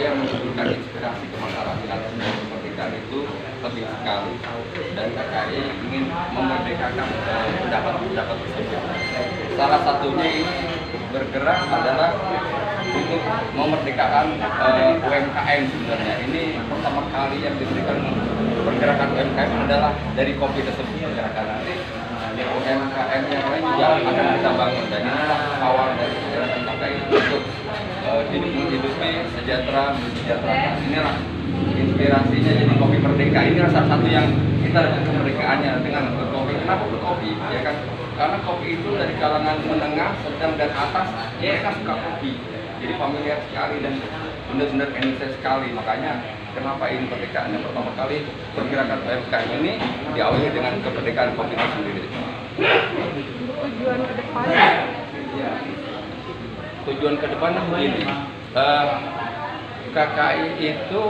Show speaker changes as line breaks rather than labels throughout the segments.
upaya memberikan inspirasi ke masyarakat kemerdekaan itu penting sekali, dan KKI ingin memerdekakan pendapat-pendapat tersebut. Salah satunya ini bergerak adalah untuk memerdekakan UMKM. Sebenarnya ini pertama kali yang diberikan pergerakan UMKM adalah dari kopi tersebut pergerakan. Nanti UMKM yang lain juga akan kita bangun, dan inilah awal dari pergerakan KKI untuk hidup-hidupi sejahtera, mensejahterakan. Inilah inspirasinya jadi kopi merdeka. Ini salah satu yang kita dapat kemerdekaannya dengan berkopi. Kenapa berkopi? Ya kan, karena kopi itu dari kalangan menengah, sedang, dan atas mereka suka kopi. Jadi familiar sekali dan benar-benar Indonesia sekali. Makanya kenapa ini kemerdekaan yang pertama kali pergerakan UMKM ini diawali dengan kemerdekaan kopi itu sendiri.
Tujuan ke depan?
Ya. Tujuan ke depan begini. KKI itu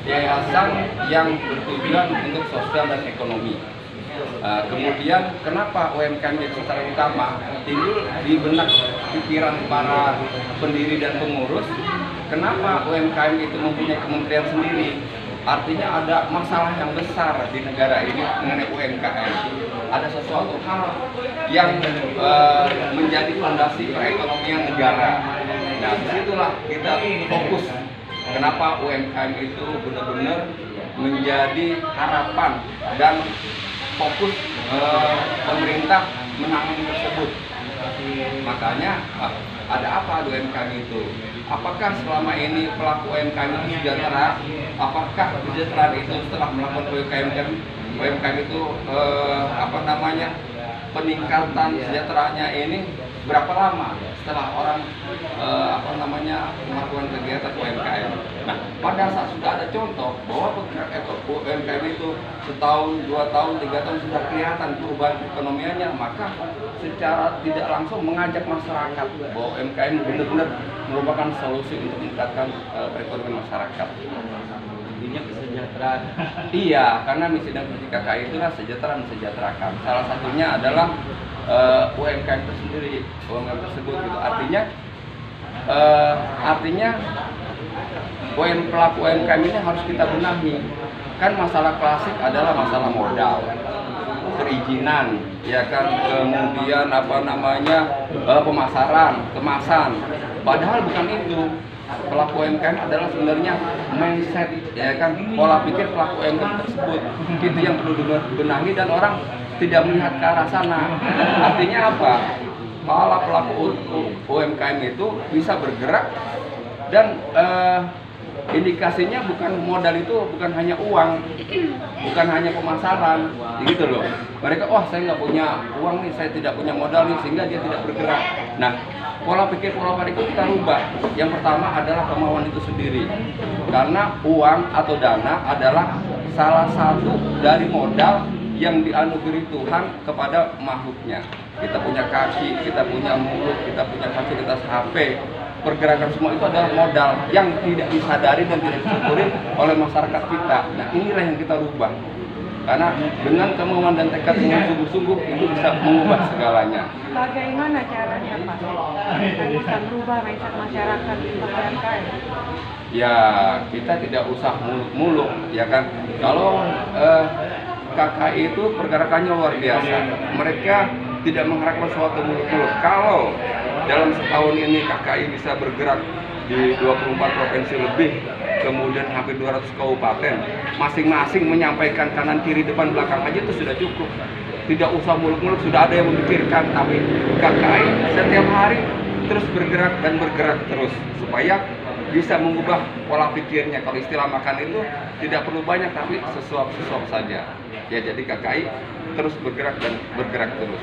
yayasan yang bertujuan untuk sosial dan ekonomi. Kemudian kenapa UMKM itu secara utama timbul di benak pikiran para pendiri dan pengurus? Kenapa UMKM itu mempunyai kementerian sendiri? Artinya ada masalah yang besar di negara ini mengenai UMKM. Ada sesuatu hal yang menjadi fondasi perekonomian negara. Nah, disitulah kita fokus. Kenapa UMKM itu benar-benar menjadi harapan dan fokus pemerintah menangani tersebut. Makanya ada apa UMKM itu? Apakah selama ini pelaku UMKM itu sejahtera? Apakah kesejahteraan itu setelah melakukan UMKM itu peningkatan sejahteraannya ini berapa lama setelah orang melakukan kegiatan UMKM? Nah, pada saat sudah ada contoh bahwa UMKM itu setahun, 2 tahun, 3 tahun sudah kelihatan perubahan ekonomianya, maka secara tidak langsung mengajak masyarakat bahwa UMKM benar-benar merupakan solusi untuk meningkatkan perekonomian masyarakat.
Intinya kesejahteraan.
Iya, karena misi dan visi KKI itulah sejahtera mensejahterakan. Salah satunya adalah UMKM tersendiri, UMKM tersebut gitu. Artinya pelaku UMKM ini harus kita benahi. Kan masalah klasik adalah masalah modal, perizinan, ya kan, kemudian pemasaran, kemasan. Padahal bukan itu. Pelaku UMKM adalah sebenarnya mindset, ya kan, pola pikir pelaku UMKM tersebut. Itu yang perlu dibenahi dan orang tidak melihat ke arah sana. Artinya apa? Kalau pelaku UMKM itu bisa bergerak dan indikasinya bukan modal itu bukan hanya uang, bukan hanya pemasaran, gitu loh. Mereka, saya nggak punya uang nih, saya tidak punya modal nih, sehingga dia tidak bergerak. Nah, pola pikir itu kita rubah. Yang pertama adalah kemauan itu sendiri, karena uang atau dana adalah salah satu dari modal yang dianugerahi Tuhan kepada makhluknya. Kita punya kaki, kita punya mulut, kita punya fasilitas HP. Pergerakan semua itu adalah modal yang tidak disadari dan tidak disyukuri oleh masyarakat kita. Nah, inilah yang kita rubah. Karena dengan kemauan dan tekad yang sungguh-sungguh itu bisa mengubah segalanya.
Bagaimana caranya Pak? Kita bisa merubah mindset masyarakat untuk UMKM?
Ya, kita tidak usah muluk-muluk, ya kan. Kalau KKI itu pergerakannya luar biasa. Mereka tidak mengharapkan suatu muluk-muluk. Kalau dalam setahun ini KKI bisa bergerak di 24 provinsi lebih, kemudian hampir 200 kabupaten, masing-masing menyampaikan kanan kiri depan belakang aja itu sudah cukup. Tidak usah muluk-muluk, sudah ada yang memikirkan. Tapi KKI setiap hari terus bergerak dan bergerak terus supaya bisa mengubah pola pikirnya. Kalau istilah makan itu tidak perlu banyak, tapi sesuap-sesuap saja. Ya, jadi KKI terus bergerak dan bergerak terus.